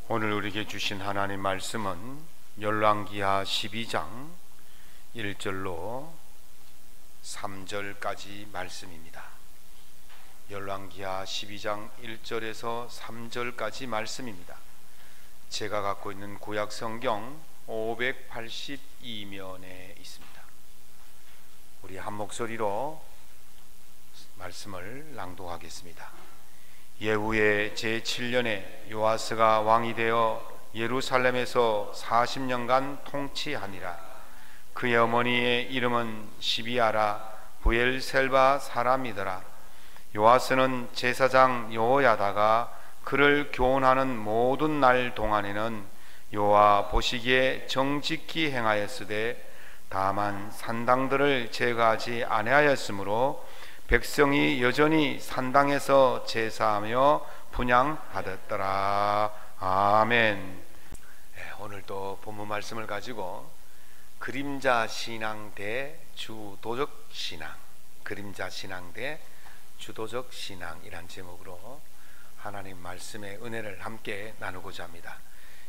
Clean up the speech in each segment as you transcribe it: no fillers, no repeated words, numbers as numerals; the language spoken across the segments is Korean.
오늘 우리에게 주신 하나님 말씀은 열왕기하 12장 1절로 3절까지 말씀입니다. 열왕기하 12장 1절에서 3절까지 말씀입니다. 제가 갖고 있는 구약 성경 582면에 있습니다. 우리 한 목소리로 말씀을 낭독하겠습니다. 예후의 제7년에 요아스가 왕이 되어 예루살렘에서 40년간 통치하니라. 그의 어머니의 이름은 시비아라 부엘셀바 사람이더라. 요아스는 제사장 여호야다가 그를 교훈하는 모든 날 동안에는 여호와 보시기에 정직히 행하였으되 다만 산당들을 제거하지 아니하였으므로 백성이 여전히 산당에서 제사하며 분향하였더라. 아멘. 오늘도 본문 말씀을 가지고 그림자 신앙 대 주도적 신앙, 그림자 신앙 대 주도적 신앙이란 제목으로 하나님 말씀의 은혜를 함께 나누고자 합니다.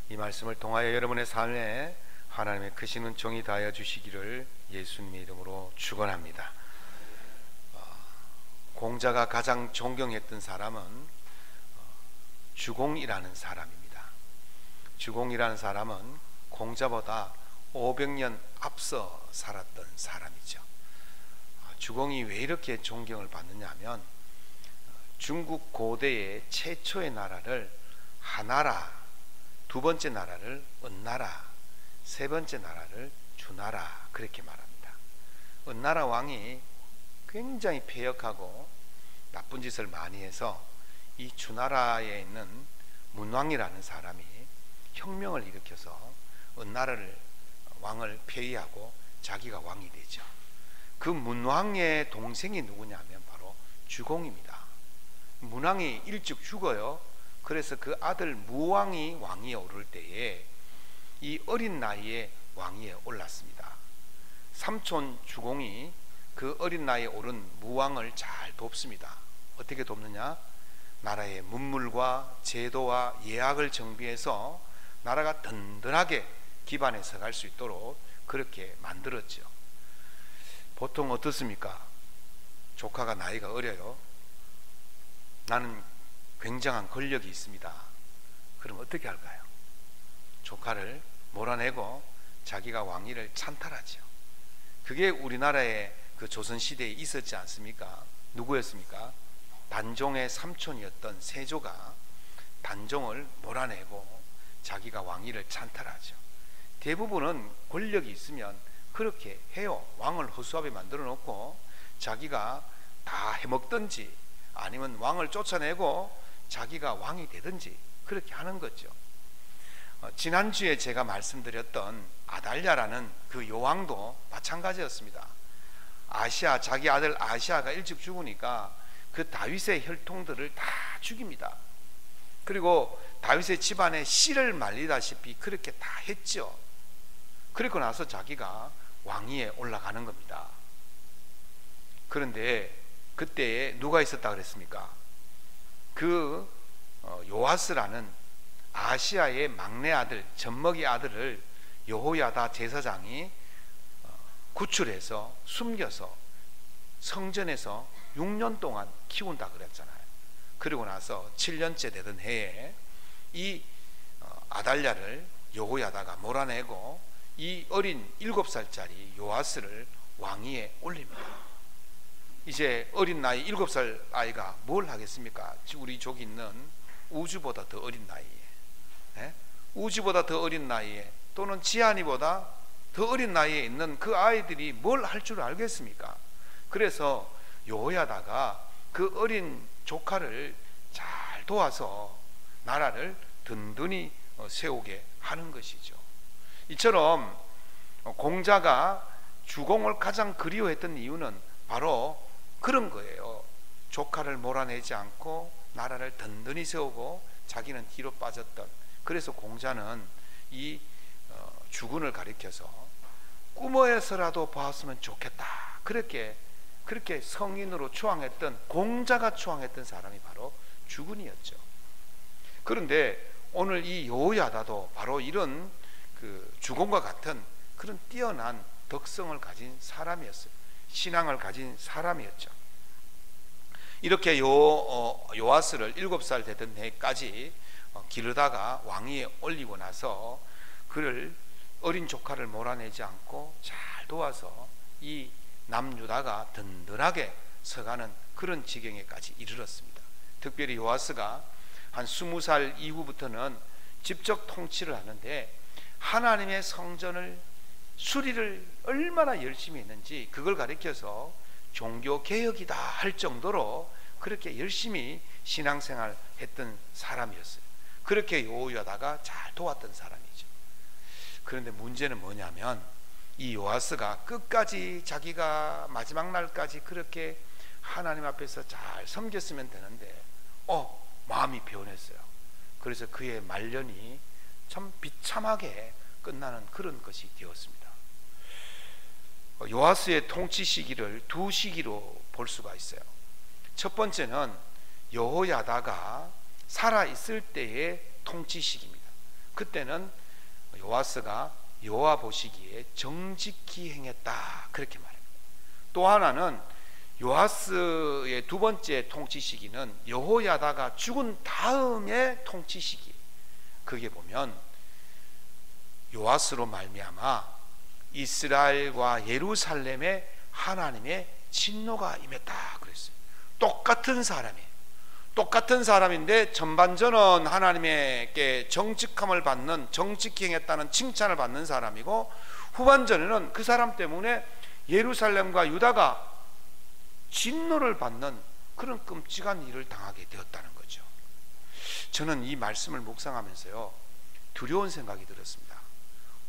이 말씀을 통하여 여러분의 삶에 하나님의 크신 은총이 닿아 주시기를 예수님의 이름으로 축원합니다. 공자가 가장 존경했던 사람은 주공이라는 사람입니다. 주공이라는 사람은 공자보다 500년 앞서 살았던 사람이죠. 주공이 왜 이렇게 존경을 받느냐 하면 중국 고대의 최초의 나라를 하나라, 두 번째 나라를 은나라, 세 번째 나라를 주나라 그렇게 말합니다. 은나라 왕이 굉장히 패역하고 나쁜 짓을 많이 해서 이 주나라에 있는 문왕이라는 사람이 혁명을 일으켜서 은나라를 왕을 폐위하고 자기가 왕이 되죠. 그 문왕의 동생이 누구냐면 바로 주공입니다. 문왕이 일찍 죽어요. 그래서 그 아들 무왕이 왕위에 오를 때에 이 어린 나이에 왕위에 올랐습니다. 삼촌 주공이 그 어린 나이에 오른 무왕을 잘 돕습니다. 어떻게 돕느냐? 나라의 문물과 제도와 예약을 정비해서 나라가 든든하게 기반에 서갈 수 있도록 그렇게 만들었죠. 보통 어떻습니까? 조카가 나이가 어려요. 나는 굉장한 권력이 있습니다. 그럼 어떻게 할까요? 조카를 몰아내고 자기가 왕위를 찬탈하죠. 그게 우리나라의 그 조선시대에 있었지 않습니까? 누구였습니까? 단종의 삼촌이었던 세조가 단종을 몰아내고 자기가 왕위를 찬탈하죠. 대부분은 권력이 있으면 그렇게 해요. 왕을 허수아비 만들어 놓고 자기가 다 해먹든지 아니면 왕을 쫓아내고 자기가 왕이 되든지 그렇게 하는 거죠. 지난주에 제가 말씀드렸던 아달랴라는 그 여왕도 마찬가지였습니다. 자기 아들 아시아가 일찍 죽으니까 그 다윗의 혈통들을 다 죽입니다. 그리고 다윗의 집안에 씨를 말리다시피 그렇게 다 했죠. 그리고 나서 자기가 왕위에 올라가는 겁니다. 그런데 그때에 누가 있었다 그랬습니까? 그 요아스라는 아시아의 막내 아들, 젖먹이 아들을 여호야다 제사장이 구출해서 숨겨서 성전에서 6년 동안 키운다 그랬잖아요. 그리고 나서 7년째 되던 해에 이 아달랴를 여호야다가 몰아내고 이 어린 7살짜리 요아스를 왕위에 올립니다. 이제 어린 나이 7살 아이가 뭘 하겠습니까? 우리 족이 있는 우주보다 더 어린 나이에, 우주보다 더 어린 나이에 또는 지한이보다 더 어린 나이에 있는 그 아이들이 뭘 할 줄 알겠습니까? 그래서 여호야다가 그 어린 조카를 잘 도와서 나라를 든든히 세우게 하는 것이죠. 이처럼 공자가 주공을 가장 그리워했던 이유는 바로 그런 거예요. 조카를 몰아내지 않고 나라를 든든히 세우고 자기는 뒤로 빠졌던. 그래서 공자는 이 주군을 가리켜서 꿈에서라도 보았으면 좋겠다 그렇게 성인으로 추앙했던, 공자가 추앙했던 사람이 바로 주군이었죠. 그런데 오늘 이 여호야다도 바로 이런 그 주공과 같은 그런 뛰어난 덕성을 가진 사람이었어요. 신앙을 가진 사람이었죠. 이렇게 요아스를 7살 되던 해까지 기르다가 왕위에 올리고 나서 그를 어린 조카를 몰아내지 않고 잘 도와서 이 남유다가 든든하게 서가는 그런 지경에까지 이르렀습니다. 특별히 요아스가 한 20살 이후부터는 직접 통치를 하는데 하나님의 성전을 수리를 얼마나 열심히 했는지 그걸 가리켜서 종교개혁이다 할 정도로 그렇게 열심히 신앙생활 했던 사람이었어요. 그렇게 여호야다가 잘 도왔던 사람이죠. 그런데 문제는 뭐냐면 이 요아스가 끝까지 자기가 마지막 날까지 그렇게 하나님 앞에서 잘 섬겼으면 되는데 마음이 변했어요. 그래서 그의 말년이 참 비참하게 끝나는 그런 것이 되었습니다. 요아스의 통치 시기를 두 시기로 볼 수가 있어요. 첫 번째는 여호야다가 살아있을 때의 통치 시기입니다. 그때는 요아스가 여호와 보시기에 정직히 행했다 그렇게 말합니다. 또 하나는 요아스의 두 번째 통치 시기는 여호야다가 죽은 다음의 통치 시기. 그게 보면 요아스로 말미암아 이스라엘과 예루살렘에 하나님의 진노가 임했다 그랬어요. 똑같은 사람인데 전반전은 하나님에게 정직함을 받는, 정직히 행했다는 칭찬을 받는 사람이고, 후반전에는 그 사람 때문에 예루살렘과 유다가 진노를 받는 그런 끔찍한 일을 당하게 되었다는 거죠. 저는 이 말씀을 묵상하면서요 두려운 생각이 들었습니다.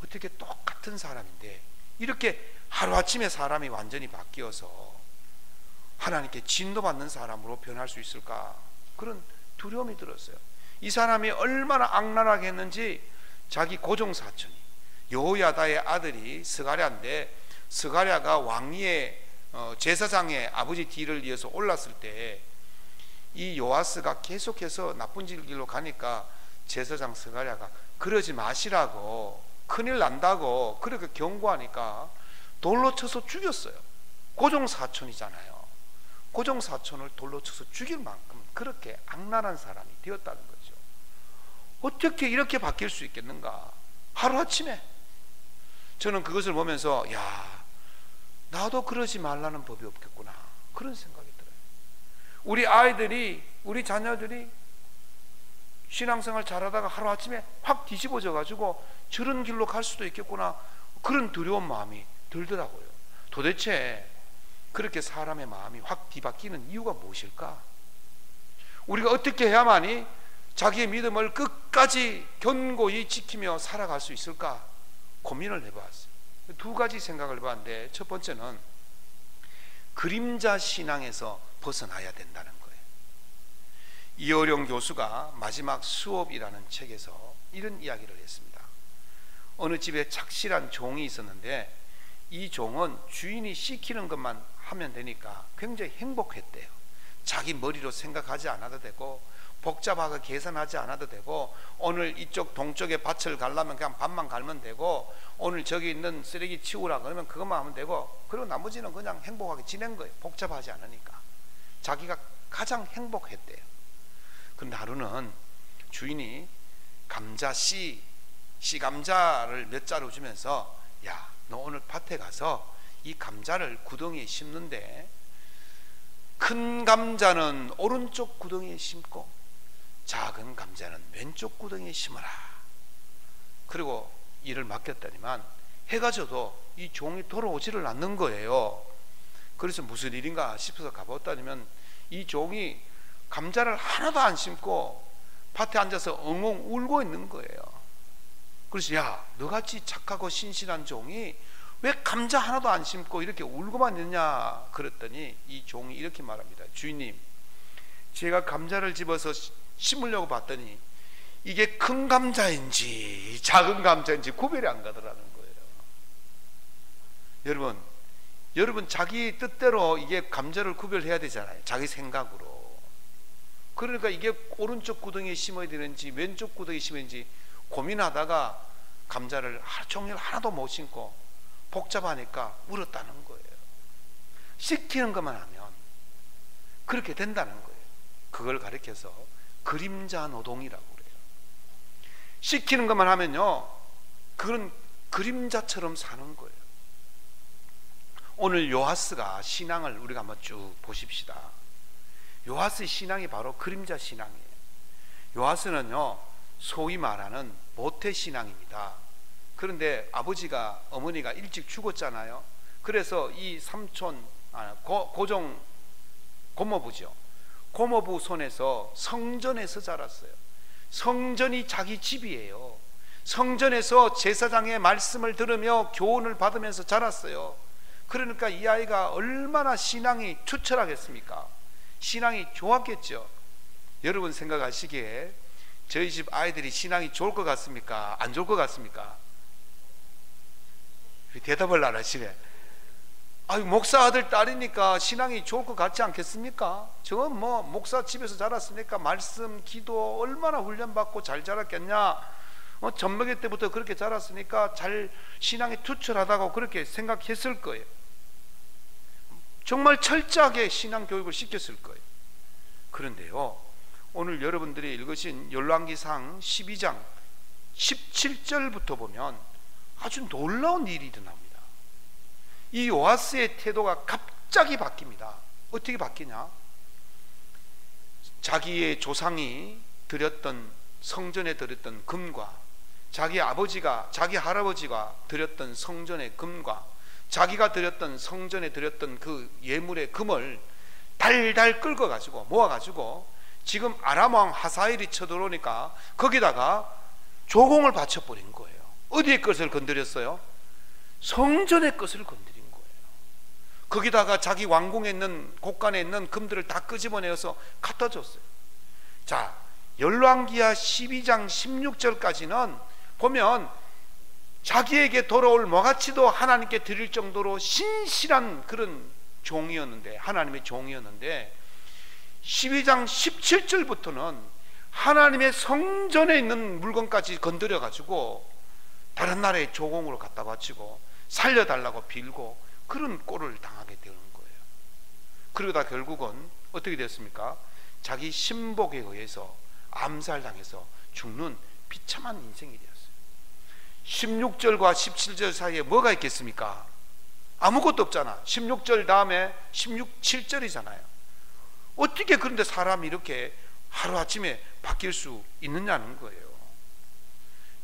어떻게 똑같은 사람인데 이렇게 하루아침에 사람이 완전히 바뀌어서 하나님께 진노받는 사람으로 변할 수 있을까? 그런 두려움이 들었어요. 이 사람이 얼마나 악랄하게 했는지 자기 고종사촌이 여호야다의 아들이 스가랴인데, 스가랴가 왕위에 제사장의 아버지 뒤를 이어서 올랐을 때 이 요아스가 계속해서 나쁜 길로 가니까 제사장 스가랴가 그러지 마시라고, 큰일 난다고 그렇게 경고하니까 돌로 쳐서 죽였어요. 고종사촌이잖아요. 고종사촌을 돌로 쳐서 죽일 만큼 그렇게 악랄한 사람이 되었다는 거죠. 어떻게 이렇게 바뀔 수 있겠는가? 하루아침에. 저는 그것을 보면서 나도 그러지 말라는 법이 없겠구나 그런 생각이 들어요. 우리 아이들이, 우리 자녀들이 신앙생활 잘하다가 하루아침에 확 뒤집어져 가지고 저런 길로 갈 수도 있겠구나 그런 두려운 마음이 들더라고요. 도대체 그렇게 사람의 마음이 확 뒤바뀌는 이유가 무엇일까? 우리가 어떻게 해야만이 자기의 믿음을 끝까지 견고히 지키며 살아갈 수 있을까 고민을 해봤어요. 두 가지 생각을 해봤는데, 첫 번째는 그림자 신앙에서 벗어나야 된다는 거예요. 이어령 교수가 마지막 수업이라는 책에서 이런 이야기를 했습니다. 어느 집에 착실한 종이 있었는데 이 종은 주인이 시키는 것만 하면 되니까 굉장히 행복했대요. 자기 머리로 생각하지 않아도 되고 복잡하게 계산하지 않아도 되고, 오늘 이쪽 동쪽에 밭을 갈려면 그냥 밭만 갈면 되고, 오늘 저기 있는 쓰레기 치우라 그러면 그것만 하면 되고, 그리고 나머지는 그냥 행복하게 지낸 거예요. 복잡하지 않으니까. 자기가 가장 행복했대요. 그런데 하루는 주인이 감자 씨 감자를 몇 자루 주면서 너 오늘 밭에 가서 이 감자를 구덩이에 심는데 큰 감자는 오른쪽 구덩이에 심고 작은 감자는 왼쪽 구덩이에 심어라. 그리고 일을 맡겼더니만 해가 져도 이 종이 돌아오지를 않는 거예요. 그래서 무슨 일인가 싶어서 가봤더니만 이 종이 감자를 하나도 안 심고 밭에 앉아서 엉엉 울고 있는 거예요. 그래서 너같이 착하고 신실한 종이 왜 감자 하나도 안 심고 이렇게 울고만 있느냐 그랬더니 이 종이 이렇게 말합니다. 주인님, 제가 감자를 집어서 심으려고 봤더니 이게 큰 감자인지 작은 감자인지 구별이 안 가더라는 거예요. 여러분 자기 뜻대로 이게 감자를 구별해야 되잖아요. 자기 생각으로. 그러니까 이게 오른쪽 구덩이에 심어야 되는지 왼쪽 구덩이에 심어야 되는지 고민하다가 감자를 하루 종일 하나도 못 심고 복잡하니까 울었다는 거예요. 시키는 것만 하면 그렇게 된다는 거예요. 그걸 가리켜서 그림자 노동이라고 그래요. 시키는 것만 하면요, 그건 그림자처럼 사는 거예요. 오늘 요하스가 신앙을 우리가 한번 쭉 보십시다. 요하스의 신앙이 바로 그림자 신앙이에요. 요하스는요, 소위 말하는 모태 신앙입니다. 그런데 아버지가, 어머니가 일찍 죽었잖아요. 그래서 이 삼촌, 고종 고모부죠. 고모부 손에서 성전에서 자랐어요. 성전이 자기 집이에요. 성전에서 제사장의 말씀을 들으며 교훈을 받으면서 자랐어요. 그러니까 이 아이가 얼마나 신앙이 투철하겠습니까? 신앙이 좋았겠죠. 여러분 생각하시기에 저희 집 아이들이 신앙이 좋을 것 같습니까? 안 좋을 것 같습니까? 대답을 안 하시네. 아유, 목사 아들 딸이니까 신앙이 좋을 것 같지 않겠습니까? 저건 뭐 목사 집에서 자랐으니까 말씀, 기도 얼마나 훈련받고 잘 자랐겠냐. 젖먹이 때부터 그렇게 자랐으니까 잘 신앙이 투철하다고 그렇게 생각했을 거예요. 정말 철저하게 신앙 교육을 시켰을 거예요. 그런데요, 오늘 여러분들이 읽으신 열왕기상 12장 17절부터 보면 아주 놀라운 일이 일어납니다. 이 요하스의 태도가 갑자기 바뀝니다. 어떻게 바뀌냐? 자기의 조상이 드렸던, 성전에 드렸던 금과 자기 아버지가, 자기 할아버지가 드렸던 성전의 금과 자기가 드렸던 성전에 드렸던 그 예물의 금을 달달 긁어 가지고 모아 가지고 지금 아람 왕 하사엘이 쳐들어오니까 거기다가 조공을 바쳐버린 거예요. 어디의 것을 건드렸어요? 성전의 것을 건드린 거예요. 거기다가 자기 왕궁에 있는, 곳간에 있는 금들을 다 끄집어내어서 갖다 줬어요. 자, 열왕기하 12장 16절까지는 보면 자기에게 돌아올 뭐가치도 하나님께 드릴 정도로 신실한 그런 종이었는데, 하나님의 종이었는데 12장 17절부터는 하나님의 성전에 있는 물건까지 건드려 가지고 다른 나라의 조공으로 갖다 바치고 살려달라고 빌고 그런 꼴을 당하게 되는 거예요. 그러다 결국은 어떻게 됐습니까? 자기 신복에 의해서 암살당해서 죽는 비참한 인생이 되었어요. 16절과 17절 사이에 뭐가 있겠습니까? 아무것도 없잖아. 16절 다음에 17절이잖아요. 어떻게 그런데 사람이 이렇게 하루아침에 바뀔 수 있느냐는 거예요.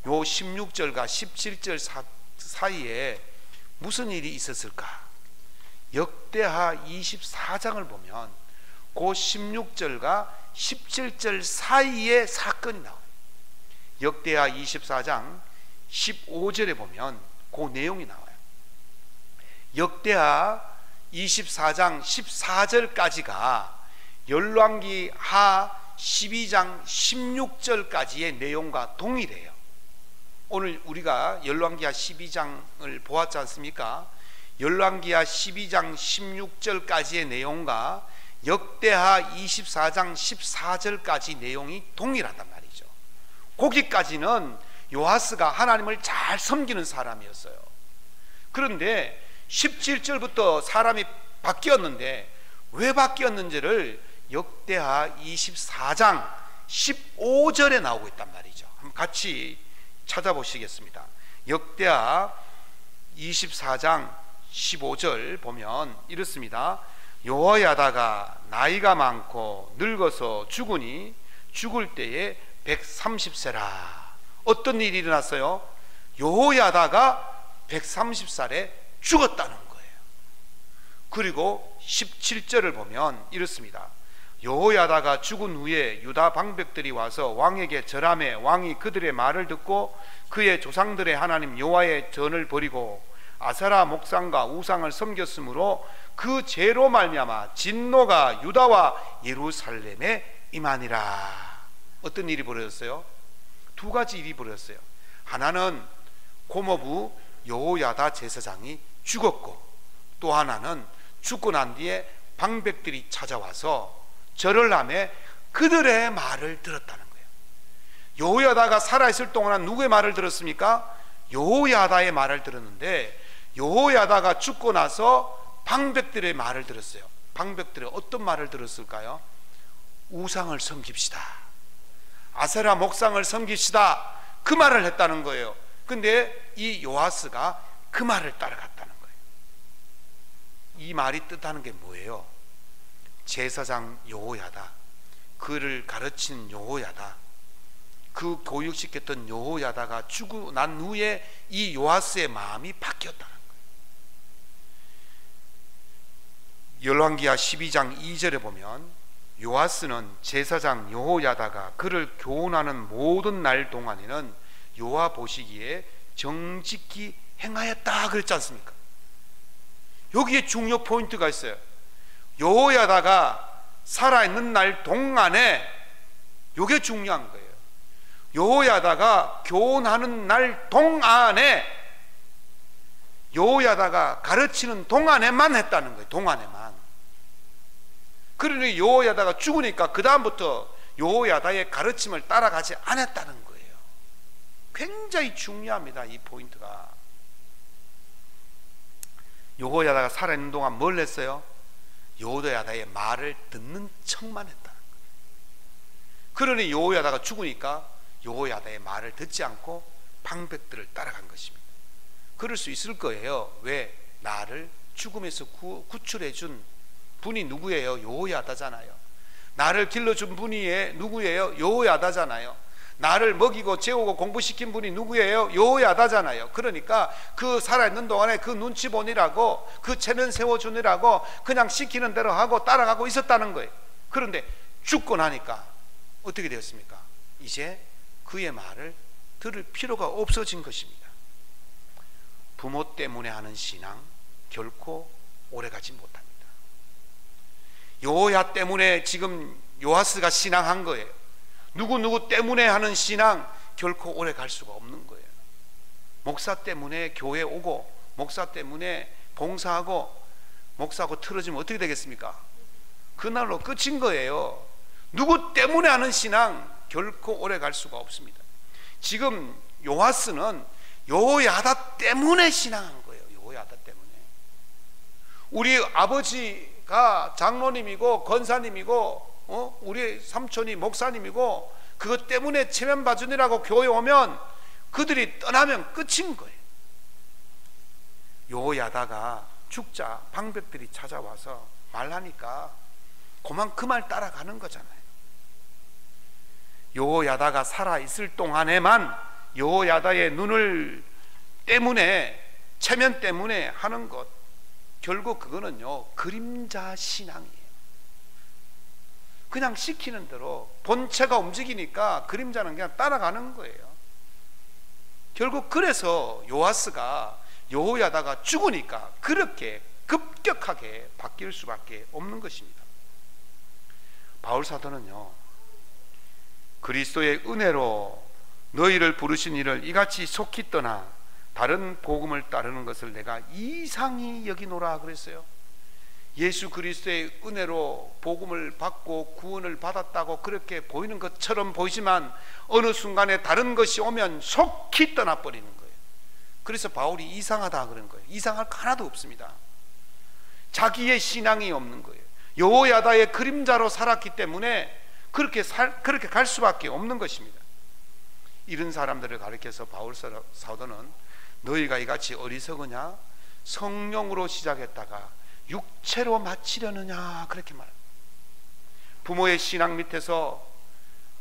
요 16절과 17절 사이에 무슨 일이 있었을까? 역대하 24장을 보면 그 16절과 17절 사이에 사건이 나와요. 역대하 24장 15절에 보면 그 내용이 나와요. 역대하 24장 14절까지가 열왕기하 12장 16절까지의 내용과 동일해요. 오늘 우리가 열왕기하 12장을 보았지 않습니까? 열왕기하 12장 16절까지의 내용과 역대하 24장 14절까지 내용이 동일하단 말이죠. 거기까지는 요하스가 하나님을 잘 섬기는 사람이었어요. 그런데 17절부터 사람이 바뀌었는데 왜 바뀌었는지를 역대하 24장 15절에 나오고 있단 말이죠. 한번 같이 찾아보시겠습니다. 역대하 24장 15절 보면 이렇습니다. 여호야다가 나이가 많고 늙어서 죽으니 죽을 때에 130세라. 어떤 일이 일어났어요? 여호야다가 130살에 죽었다는 거예요. 그리고 17절을 보면 이렇습니다. 여호야다가 죽은 후에 유다 방백들이 와서 왕에게 절하매 왕이 그들의 말을 듣고 그의 조상들의 하나님 여호와의 전을 버리고 아세라 목상과 우상을 섬겼으므로 그 죄로 말미암아 진노가 유다와 예루살렘에 임하니라. 어떤 일이 벌어졌어요? 두 가지 일이 벌어졌어요. 하나는 고모부 여호야다 제사장이 죽었고, 또 하나는 죽고 난 뒤에 방백들이 찾아와서 절을 하며 그들의 말을 들었다는 거예요. 여호야다가 살아있을 동안 누구의 말을 들었습니까? 여호야다의 말을 들었는데, 여호야다가 죽고 나서 방백들의 말을 들었어요. 방백들의 어떤 말을 들었을까요? 우상을 섬깁시다, 아세라 목상을 섬깁시다, 그 말을 했다는 거예요. 근데 이 요아스가 그 말을 따라갔다는 거예요. 이 말이 뜻하는 게 뭐예요? 제사장 여호야다, 그를 가르친 여호야다, 그 교육시켰던 여호야다가 죽고 난 후에 이 요아스의 마음이 바뀌었다는 거예요. 열왕기하 12장 2절에 보면 요아스는 제사장 여호야다가 그를 교훈하는 모든 날 동안에는 여호와 보시기에 정직히 행하였다 그랬지 않습니까? 여기에 중요 포인트가 있어요. 여호야다가 살아있는 날 동안에, 이게 중요한 거예요. 여호야다가 교훈하는 날 동안에, 여호야다가 가르치는 동안에만 했다는 거예요. 동안에만. 그러니 여호야다가 죽으니까 그 다음부터 여호야다의 가르침을 따라가지 않았다는 거예요. 굉장히 중요합니다, 이 포인트가. 여호야다가 살아있는 동안 뭘 했어요? 여호야다의 말을 듣는 척만 했다는 거예요. 그러니 여호야다가 죽으니까 여호야다의 말을 듣지 않고 방백들을 따라간 것입니다. 그럴 수 있을 거예요. 왜? 나를 죽음에서 구출해 준 분이 누구예요? 여호야다잖아요. 나를 길러준 분이 누구예요? 여호야다잖아요. 나를 먹이고 재우고 공부시킨 분이 누구예요? 여호야다잖아요. 그러니까 그 살아있는 동안에 그 눈치 보느라고, 그 체면 세워주느라고 그냥 시키는 대로 하고 따라가고 있었다는 거예요. 그런데 죽고 나니까 어떻게 되었습니까? 이제 그의 말을 들을 필요가 없어진 것입니다. 부모 때문에 하는 신앙 결코 오래가지 못합니다. 여호야 때문에 지금 요아스가 신앙한 거예요. 누구 때문에 하는 신앙 결코 오래 갈 수가 없는 거예요. 목사 때문에 교회 오고, 목사 때문에 봉사하고, 목사하고 틀어지면 어떻게 되겠습니까? 그날로 끝인 거예요. 누구 때문에 하는 신앙 결코 오래 갈 수가 없습니다. 지금 요아스는 여호야다 때문에 신앙한 거예요. 여호야다 때문에. 우리 아버지가 장로님이고 권사님이고 우리 삼촌이 목사님이고 그것 때문에 체면 봐주느라고 교회 오면 그들이 떠나면 끝인 거예요. 여호야다가 죽자 방백들이 찾아와서 말하니까 그만 그 말 따라가는 거잖아요. 여호야다가 살아있을 동안에만 여호야다의 눈을 때문에, 체면 때문에 하는 것, 결국 그거는요 그림자 신앙이에요. 그냥 시키는 대로 본체가 움직이니까 그림자는 그냥 따라가는 거예요. 결국 그래서 요아스가 여호야다가 죽으니까 그렇게 급격하게 바뀔 수밖에 없는 것입니다. 바울 사도는요, 그리스도의 은혜로 너희를 부르신 이를 이같이 속히 떠나 다른 복음을 따르는 것을 내가 이상히 여기노라 그랬어요. 예수 그리스도의 은혜로 복음을 받고 구원을 받았다고 그렇게 보이는 것처럼 보이지만 어느 순간에 다른 것이 오면 속히 떠나버리는 거예요. 그래서 바울이 이상하다 그런 거예요. 이상할 거 하나도 없습니다. 자기의 신앙이 없는 거예요. 여호야다의 그림자로 살았기 때문에 그렇게 갈 수밖에 없는 것입니다. 이런 사람들을 가리켜서 바울 사도는 너희가 이같이 어리석으냐? 성령으로 시작했다가 육체로 마치려느냐? 그렇게 말합니다. 부모의 신앙 밑에서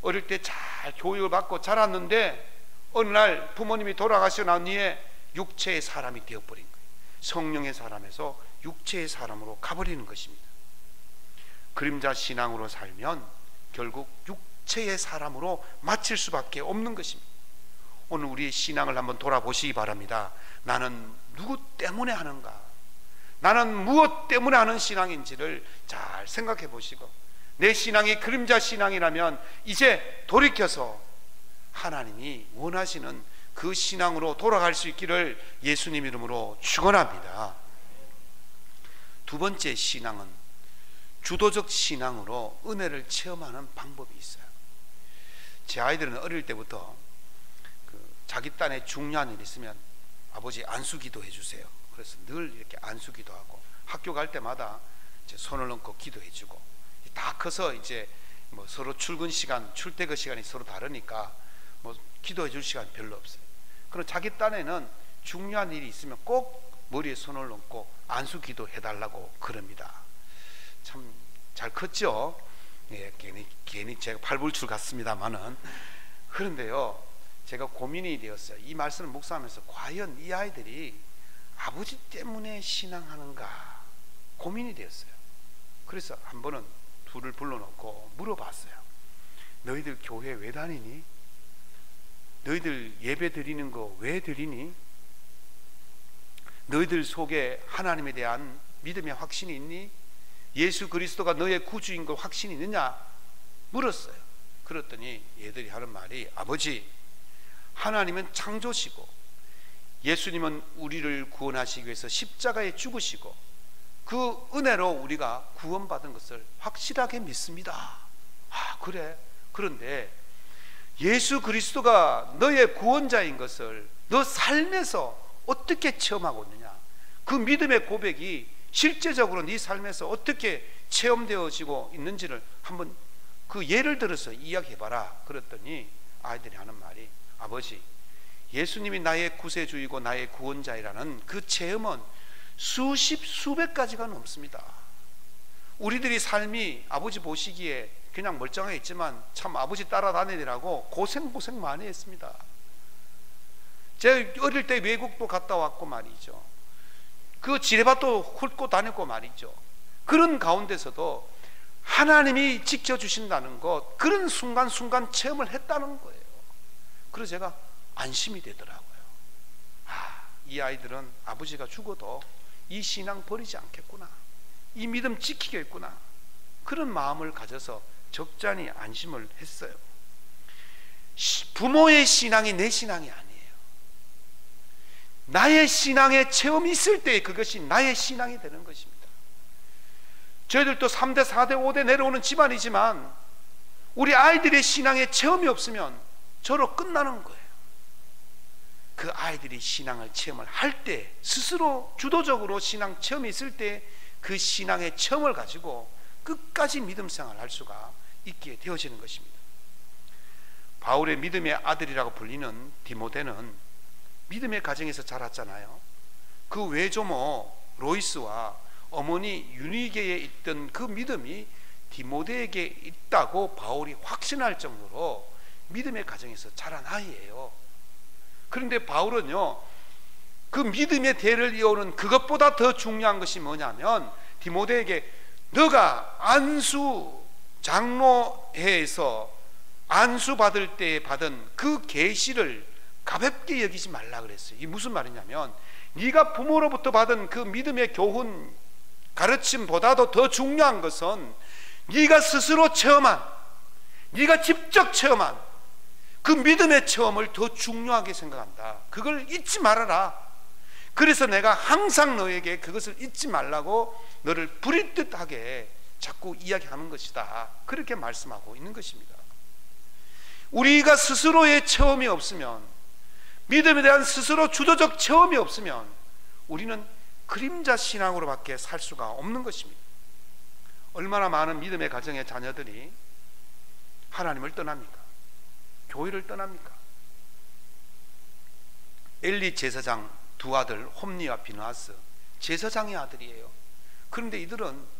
어릴 때 잘 교육을 받고 자랐는데 어느 날 부모님이 돌아가시고 난 뒤에 육체의 사람이 되어버린 거예요. 성령의 사람에서 육체의 사람으로 가버리는 것입니다. 그림자 신앙으로 살면 결국 육체의 사람으로 마칠 수밖에 없는 것입니다. 오늘 우리의 신앙을 한번 돌아보시기 바랍니다. 나는 누구 때문에 하는가? 나는 무엇 때문에 하는 신앙인지를 잘 생각해 보시고, 내 신앙이 그림자 신앙이라면 이제 돌이켜서 하나님이 원하시는 그 신앙으로 돌아갈 수 있기를 예수님 이름으로 축원합니다. 두 번째 신앙은 주도적 신앙으로 은혜를 체험하는 방법이 있어요. 제 아이들은 어릴 때부터 자기 딴에 중요한 일 있으면 아버지 안수기도 해주세요. 그래서 늘 이렇게 안수기도하고, 학교 갈 때마다 이제 손을 얹고 기도해주고, 다 커서 이제 뭐 서로 출근 시간, 출퇴근 시간이 서로 다르니까 뭐 기도해줄 시간 별로 없어요. 그럼 자기 딴에는 중요한 일이 있으면 꼭 머리에 손을 얹고 안수기도 해달라고 그럽니다. 참 잘 컸죠. 예, 괜히 제가 팔불출 같습니다만은. 그런데요, 제가 고민이 되었어요. 이 말씀을 묵상하면서 과연 이 아이들이 아버지 때문에 신앙하는가 고민이 되었어요. 그래서 한 번은 둘을 불러놓고 물어봤어요. 너희들 교회 왜 다니니? 너희들 예배 드리는 거 왜 드리니? 너희들 속에 하나님에 대한 믿음의 확신이 있니? 예수 그리스도가 너의 구주인 걸 확신이 있느냐? 물었어요. 그랬더니 얘들이 하는 말이, 아버지, 하나님은 창조시고 예수님은 우리를 구원하시기 위해서 십자가에 죽으시고 그 은혜로 우리가 구원받은 것을 확실하게 믿습니다. 아, 그래? 그런데 예수 그리스도가 너의 구원자인 것을 너 삶에서 어떻게 체험하고 있느냐? 그 믿음의 고백이 실제적으로 네 삶에서 어떻게 체험되어지고 있는지를 한번 그 예를 들어서 이야기해봐라. 그랬더니 아이들이 하는 말이, 아버지, 예수님이 나의 구세주이고 나의 구원자이라는 그 체험은 수십 수백 가지가 넘습니다. 우리들이 삶이 아버지 보시기에 그냥 멀쩡하게 있지만 참 아버지 따라다니느라고 고생 많이 했습니다. 제가 어릴 때 외국도 갔다 왔고 말이죠. 그 지뢰밭도 훑고 다녔고 말이죠. 그런 가운데서도 하나님이 지켜주신다는 것, 그런 순간순간 체험을 했다는 거예요. 그래서 제가 안심이 되더라고요. 아, 이 아이들은 아버지가 죽어도 이 신앙 버리지 않겠구나, 이 믿음 지키겠구나, 그런 마음을 가져서 적잖이 안심을 했어요. 부모의 신앙이 내 신앙이 아니에요. 나의 신앙의 체험이 있을 때 그것이 나의 신앙이 되는 것입니다. 저희들도 3대 4대 5대 내려오는 집안이지만 우리 아이들의 신앙의 체험이 없으면 저로 끝나는 거예요. 그 아이들이 신앙을 체험을 할 때, 스스로 주도적으로 신앙 체험이 있을 때 그 신앙의 체험을 가지고 끝까지 믿음 생활을 할 수가 있게 되어지는 것입니다. 바울의 믿음의 아들이라고 불리는 디모데는 믿음의 가정에서 자랐잖아요. 그 외조모 로이스와 어머니 유니게에 있던 그 믿음이 디모데에게 있다고 바울이 확신할 정도로 믿음의 가정에서 자란 아이예요. 그런데 바울은요, 그 믿음의 대를 이어오는 그것보다 더 중요한 것이 뭐냐면, 디모데에게 너가 안수 장로회에서 안수 받을 때 받은 그 계시를 가볍게 여기지 말라 그랬어요. 이게 무슨 말이냐면, 네가 부모로부터 받은 그 믿음의 교훈 가르침보다도 더 중요한 것은 네가 스스로 체험한, 네가 직접 체험한 그 믿음의 체험을 더 중요하게 생각한다. 그걸 잊지 말아라. 그래서 내가 항상 너에게 그것을 잊지 말라고 너를 부릿듯하게 자꾸 이야기하는 것이다. 그렇게 말씀하고 있는 것입니다. 우리가 스스로의 체험이 없으면, 믿음에 대한 스스로 주도적 체험이 없으면 우리는 그림자 신앙으로밖에 살 수가 없는 것입니다. 얼마나 많은 믿음의 가정의 자녀들이 하나님을 떠납니까? 교회를 떠납니까? 엘리 제사장 두 아들 홈니와 비느하스, 제사장의 아들이에요. 그런데 이들은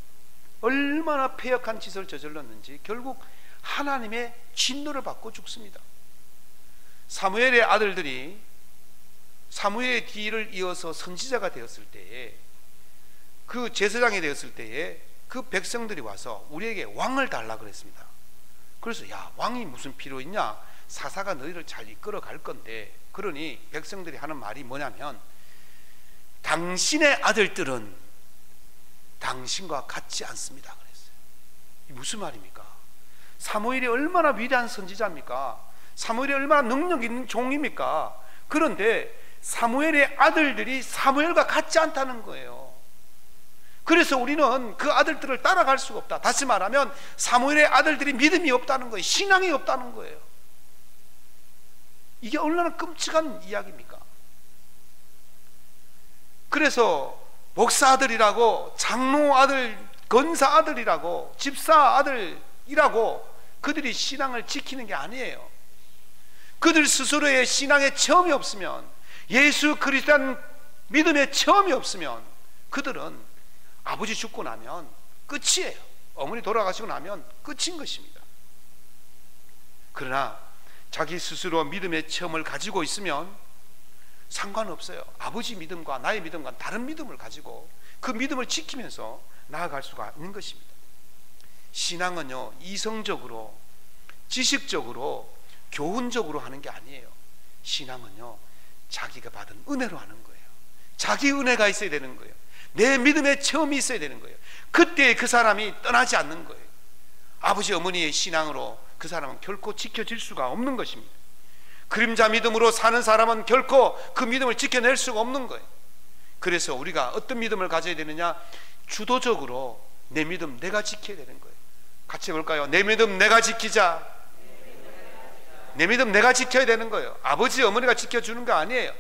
얼마나 패역한 짓을 저질렀는지 결국 하나님의 진노를 받고 죽습니다. 사무엘의 아들들이 사무엘의 뒤를 이어서 선지자가 되었을 때에, 그 제사장이 되었을 때에 그 백성들이 와서 우리에게 왕을 달라 그랬습니다. 그래서 야, 왕이 무슨 필요 있냐, 사사가 너희를 잘 이끌어 갈 건데. 그러니 백성들이 하는 말이 뭐냐면, 당신의 아들들은 당신과 같지 않습니다 그랬어요. 이 무슨 말입니까? 사무엘이 얼마나 위대한 선지자입니까? 사무엘이 얼마나 능력 있는 종입니까? 그런데 사무엘의 아들들이 사무엘과 같지 않다는 거예요. 그래서 우리는 그 아들들을 따라갈 수가 없다. 다시 말하면 사무엘의 아들들이 믿음이 없다는 거예요. 신앙이 없다는 거예요. 이게 얼마나 끔찍한 이야기입니까? 그래서 목사 아들이라고, 장로 아들, 권사 아들이라고, 집사 아들이라고 그들이 신앙을 지키는 게 아니에요. 그들 스스로의 신앙의 체험이 없으면, 예수 그리스도의 믿음의 체험이 없으면 그들은 아버지 죽고 나면 끝이에요. 어머니 돌아가시고 나면 끝인 것입니다. 그러나 자기 스스로 믿음의 체험을 가지고 있으면 상관없어요. 아버지 믿음과 나의 믿음과 다른 믿음을 가지고 그 믿음을 지키면서 나아갈 수가 있는 것입니다. 신앙은요, 이성적으로, 지식적으로, 교훈적으로 하는 게 아니에요. 신앙은요, 자기가 받은 은혜로 하는 거예요. 자기 은혜가 있어야 되는 거예요. 내 믿음의 체험이 있어야 되는 거예요. 그때 그 사람이 떠나지 않는 거예요. 아버지 어머니의 신앙으로 그 사람은 결코 지켜질 수가 없는 것입니다. 그림자 믿음으로 사는 사람은 결코 그 믿음을 지켜낼 수가 없는 거예요. 그래서 우리가 어떤 믿음을 가져야 되느냐? 주도적으로 내 믿음 내가 지켜야 되는 거예요. 같이 해볼까요? 내 믿음 내가 지키자. 내 믿음 내가 지켜야 되는 거예요. 아버지 어머니가 지켜주는 거 아니에요.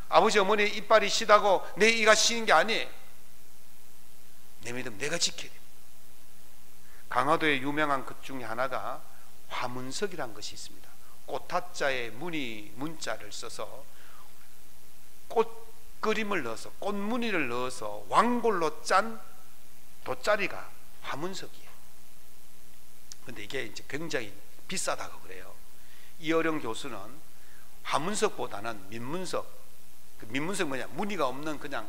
아버지 어머니 이빨이 시다고 내 이가 시는 게 아니에요. 내 믿음 내가 지켜야 돼요. 강화도의 유명한 것 중에 하나가 화문석이라는 것이 있습니다. 꽃화자에 문자를 써서 꽃 그림을 넣어서, 꽃무늬를 넣어서 왕골로 짠 돗자리가 화문석이에요. 근데 이게 이제 굉장히 비싸다고 그래요. 이어령 교수는 화문석보다는 민문석, 그 민문석 뭐냐, 무늬가 없는 그냥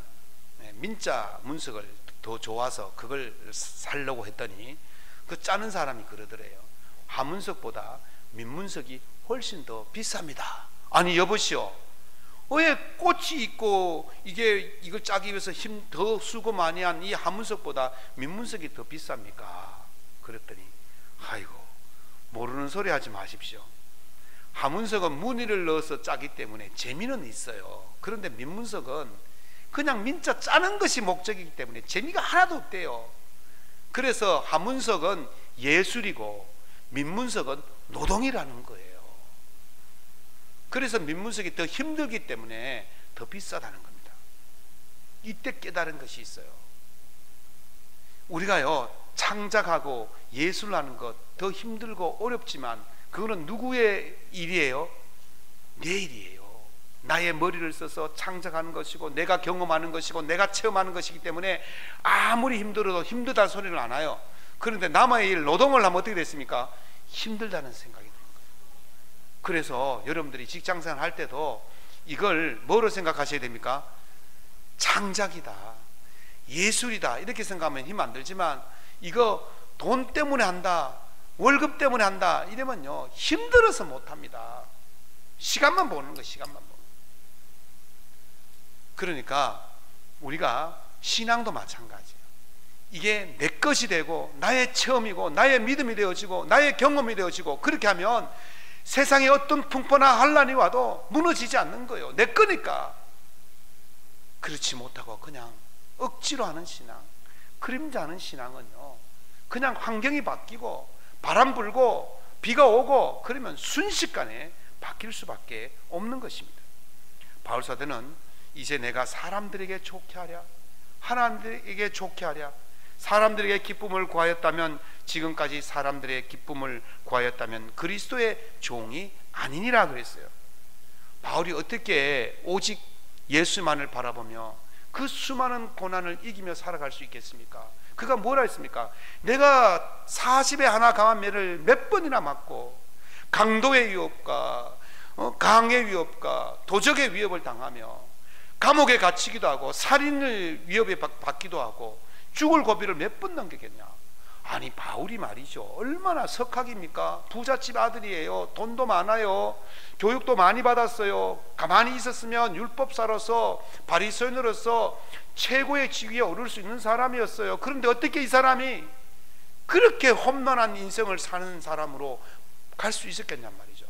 민자 문석을 더 좋아서 그걸 살려고 했더니 그 짜는 사람이 그러더래요. 화문석보다 민문석이 훨씬 더 비쌉니다. 아니 여보시오, 왜 꽃이 있고 이걸 짜기 위해서 힘 더 쓰고 많이 한 이 화문석보다 민문석이 더 비쌉니까? 그랬더니 아이고, 모르는 소리 하지 마십시오. 화문석은 무늬를 넣어서 짜기 때문에 재미는 있어요. 그런데 민문석은 그냥 민자 짜는 것이 목적이기 때문에 재미가 하나도 없대요. 그래서 화문석은 예술이고 민문석은 노동이라는 거예요. 그래서 민문석이 더 힘들기 때문에 더 비싸다는 겁니다. 이때 깨달은 것이 있어요. 우리가요, 창작하고 예술하는 것 더 힘들고 어렵지만 그거는 누구의 일이에요? 내 일이에요. 나의 머리를 써서 창작하는 것이고 내가 경험하는 것이고 내가 체험하는 것이기 때문에 아무리 힘들어도 힘들다는 소리는 안 와요. 그런데 남의 일, 노동을 하면 어떻게 됐습니까? 힘들다는 생각이 드는 거예요. 그래서 여러분들이 직장생활 할 때도 이걸 뭐로 생각하셔야 됩니까? 창작이다, 예술이다, 이렇게 생각하면 힘 안 들지만 이거 돈 때문에 한다, 월급 때문에 한다 이러면요 힘들어서 못합니다. 시간만 보는 거, 시간만 보는 거. 그러니까 우리가 신앙도 마찬가지예요. 이게 내 것이 되고 나의 체험이고 나의 믿음이 되어지고 나의 경험이 되어지고 그렇게 하면 세상에 어떤 풍파나 환란이 와도 무너지지 않는 거예요. 내 거니까. 그렇지 못하고 그냥 억지로 하는 신앙, 그림자 하는 신앙은요 그냥 환경이 바뀌고 바람 불고 비가 오고 그러면 순식간에 바뀔 수밖에 없는 것입니다. 바울사도는 이제 내가 사람들에게 좋게 하랴, 하나님에게 좋게 하랴, 사람들에게 기쁨을 구하였다면, 지금까지 사람들의 기쁨을 구하였다면 그리스도의 종이 아니니라 그랬어요. 바울이 어떻게 오직 예수만을 바라보며 그 수많은 고난을 이기며 살아갈 수 있겠습니까? 그가 뭐라 했습니까? 내가 40에 하나 강한 매를 몇 번이나 맞고 강도의 위협과 강의 위협과 도적의 위협을 당하며 감옥에 갇히기도 하고 살인을 위협에 받기도 하고 죽을 고비를 몇 번 넘겼겠냐. 아니 바울이 말이죠, 얼마나 석학입니까? 부잣집 아들이에요. 돈도 많아요. 교육도 많이 받았어요. 가만히 있었으면 율법사로서 바리새인으로서 최고의 지위에 오를 수 있는 사람이었어요. 그런데 어떻게 이 사람이 그렇게 험난한 인생을 사는 사람으로 갈 수 있었겠냔 말이죠.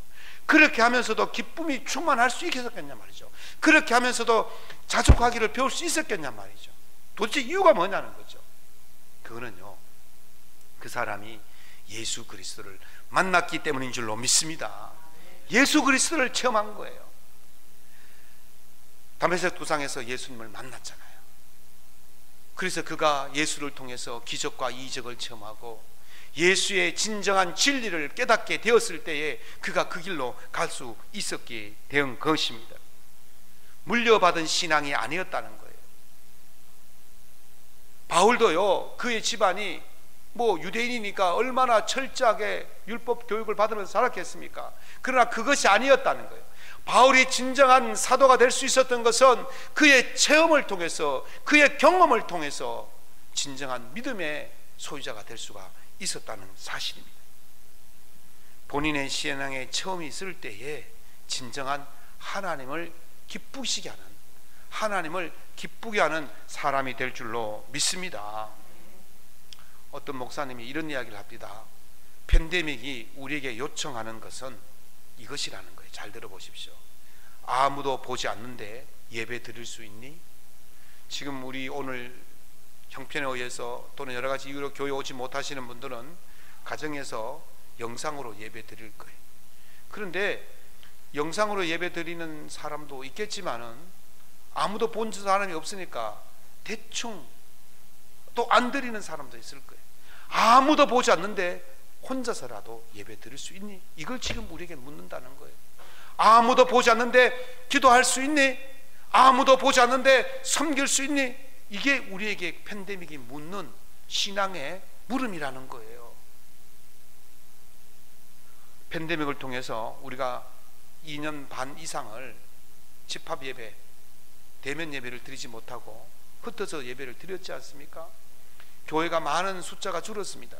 그렇게 하면서도 기쁨이 충만할 수 있었겠냔 말이죠. 그렇게 하면서도 자족하기를 배울 수 있었겠냔 말이죠. 도대체 이유가 뭐냐는 거죠. 그거는요, 그 사람이 예수 그리스도를 만났기 때문인 줄로 믿습니다. 예수 그리스도를 체험한 거예요. 다메섹 도상에서 예수님을 만났잖아요. 그래서 그가 예수를 통해서 기적과 이적을 체험하고 예수의 진정한 진리를 깨닫게 되었을 때에 그가 그 길로 갈 수 있었게 된 것입니다. 물려받은 신앙이 아니었다는 거예요. 바울도요, 그의 집안이 유대인이니까 얼마나 철저하게 율법 교육을 받으면서 살았겠습니까? 그러나 그것이 아니었다는 거예요. 바울이 진정한 사도가 될 수 있었던 것은 그의 체험을 통해서, 그의 경험을 통해서 진정한 믿음의 소유자가 될 수가 있었다는 사실입니다. 본인의 신앙의 체험이 있을 때에 진정한 하나님을 기쁘시게 하는, 하나님을 기쁘게 하는 사람이 될 줄로 믿습니다. 어떤 목사님이 이런 이야기를 합니다. 팬데믹이 우리에게 요청하는 것은 이것이라는 거예요. 잘 들어보십시오. 아무도 보지 않는데 예배 드릴 수 있니? 지금 우리 오늘 형편에 의해서 또는 여러 가지 이유로 교회 오지 못하시는 분들은 가정에서 영상으로 예배 드릴 거예요. 그런데 영상으로 예배 드리는 사람도 있겠지만은 아무도 본 사람이 없으니까 대충 또 안 드리는 사람도 있을 거예요. 아무도 보지 않는데 혼자서라도 예배 드릴 수 있니? 이걸 지금 우리에게 묻는다는 거예요. 아무도 보지 않는데 기도할 수 있니? 아무도 보지 않는데 섬길 수 있니? 이게 우리에게 팬데믹이 묻는 신앙의 물음이라는 거예요. 팬데믹을 통해서 우리가 2년 반 이상을 집합 예배, 대면 예배를 드리지 못하고 흩어져 예배를 드렸지 않습니까? 교회가 많은 숫자가 줄었습니다.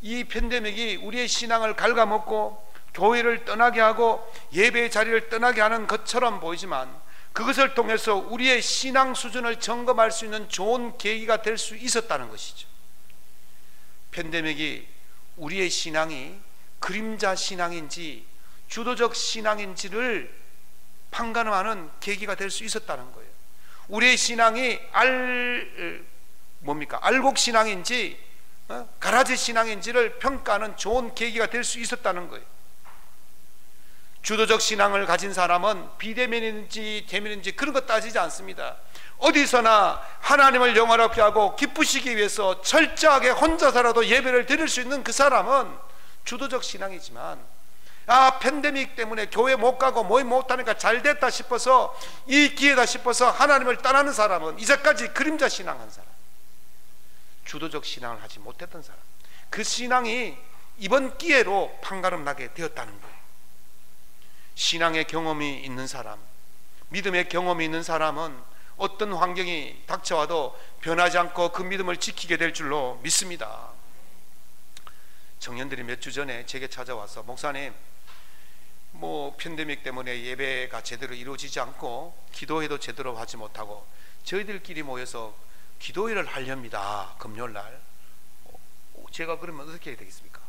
이 팬데믹이 우리의 신앙을 갉아먹고 교회를 떠나게 하고 예배의 자리를 떠나게 하는 것처럼 보이지만 그것을 통해서 우리의 신앙 수준을 점검할 수 있는 좋은 계기가 될 수 있었다는 것이죠. 팬데믹이 우리의 신앙이 그림자 신앙인지 주도적 신앙인지를 판가름하는 계기가 될 수 있었다는 거예요. 우리의 신앙이 알곡 신앙인지 가라지 신앙인지를 평가하는 좋은 계기가 될 수 있었다는 거예요. 주도적 신앙을 가진 사람은 비대면인지 대면인지 그런 거 따지지 않습니다. 어디서나 하나님을 영화롭게 하고 기쁘시기 위해서 철저하게 혼자서라도 예배를 드릴 수 있는 그 사람은 주도적 신앙이지만, 팬데믹 때문에 교회 못 가고 모임 못 하니까 잘 됐다 싶어서, 이 기회다 싶어서 하나님을 떠나는 사람은 이제까지 그림자 신앙한 사람, 주도적 신앙을 하지 못했던 사람, 그 신앙이 이번 기회로 판가름 나게 되었다는 거예요. 신앙의 경험이 있는 사람, 믿음의 경험이 있는 사람은 어떤 환경이 닥쳐와도 변하지 않고 그 믿음을 지키게 될 줄로 믿습니다. 청년들이 몇 주 전에 제게 찾아와서, 목사님, 팬데믹 때문에 예배가 제대로 이루어지지 않고 기도회도 제대로 하지 못하고 저희들끼리 모여서 기도회를 하렵니다. 금요일날. 제가 그러면 어떻게 해야 되겠습니까?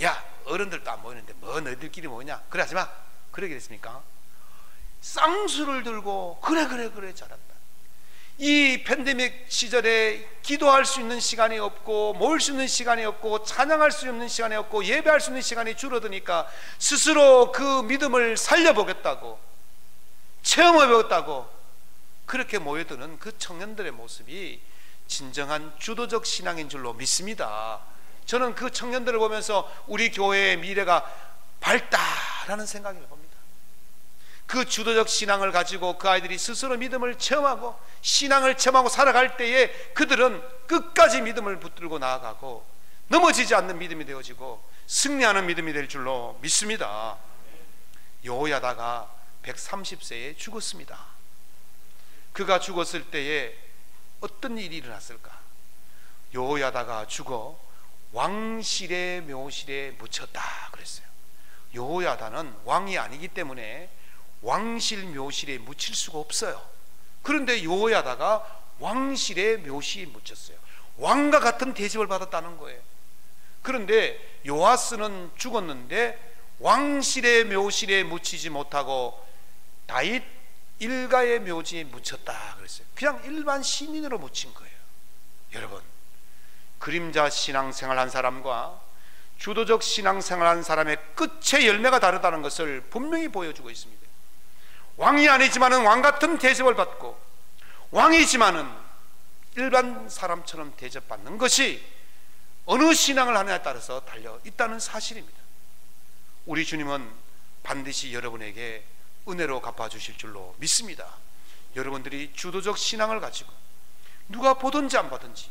야, 어른들도 안 모이는데 뭐 너희들끼리 모이냐? 그래 하지 마. 그러게 됐습니까? 쌍수를 들고 그래 잘한다. 이 팬데믹 시절에 기도할 수 있는 시간이 없고 모일 수 있는 시간이 없고 찬양할 수 있는 시간이 없고 예배할 수 있는 시간이 줄어드니까 스스로 그 믿음을 살려보겠다고, 체험해보겠다고 그렇게 모여드는 그 청년들의 모습이 진정한 주도적 신앙인 줄로 믿습니다. 저는 그 청년들을 보면서 우리 교회의 미래가 밝다라는 생각을 봅니다. 그 주도적 신앙을 가지고 그 아이들이 스스로 믿음을 체험하고 신앙을 체험하고 살아갈 때에 그들은 끝까지 믿음을 붙들고 나아가고 넘어지지 않는 믿음이 되어지고 승리하는 믿음이 될 줄로 믿습니다. 여호야다가 130세에 죽었습니다. 그가 죽었을 때에 어떤 일이 일어났을까? 여호야다가 죽어 왕실의 묘실에 묻혔다 그랬어요. 여호야다는 왕이 아니기 때문에 왕실 묘실에 묻힐 수가 없어요. 그런데 여호야다가 왕실의 묘실에 묻혔어요. 왕과 같은 대접을 받았다는 거예요. 그런데 요아스는 죽었는데 왕실의 묘실에 묻히지 못하고 다윗 일가의 묘지에 묻혔다 그랬어요. 그냥 일반 시민으로 묻힌 거예요. 여러분, 그림자 신앙생활 한 사람과 주도적 신앙생활 한 사람의 끝의 열매가 다르다는 것을 분명히 보여주고 있습니다. 왕이 아니지만은 왕같은 대접을 받고, 왕이지만은 일반 사람처럼 대접받는 것이 어느 신앙을 하느냐에 따라서 달려 있다는 사실입니다. 우리 주님은 반드시 여러분에게 은혜로 갚아주실 줄로 믿습니다. 여러분들이 주도적 신앙을 가지고 누가 보든지 안 보든지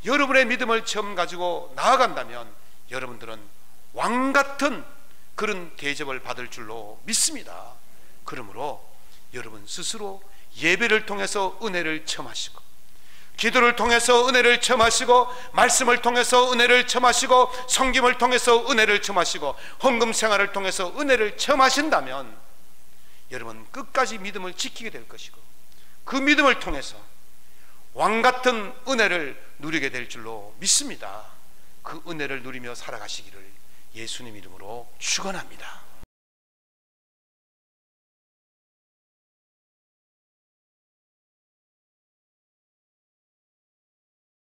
여러분의 믿음을 처음 가지고 나아간다면 여러분들은 왕같은 그런 대접을 받을 줄로 믿습니다. 그러므로 여러분 스스로 예배를 통해서 은혜를 체험하시고, 기도를 통해서 은혜를 체험하시고, 말씀을 통해서 은혜를 체험하시고, 성김을 통해서 은혜를 체험하시고, 헌금 생활을 통해서 은혜를 체험하신다면 여러분 끝까지 믿음을 지키게 될 것이고, 그 믿음을 통해서 왕같은 은혜를 누리게 될 줄로 믿습니다. 그 은혜를 누리며 살아가시기를 예수님 이름으로 축원합니다.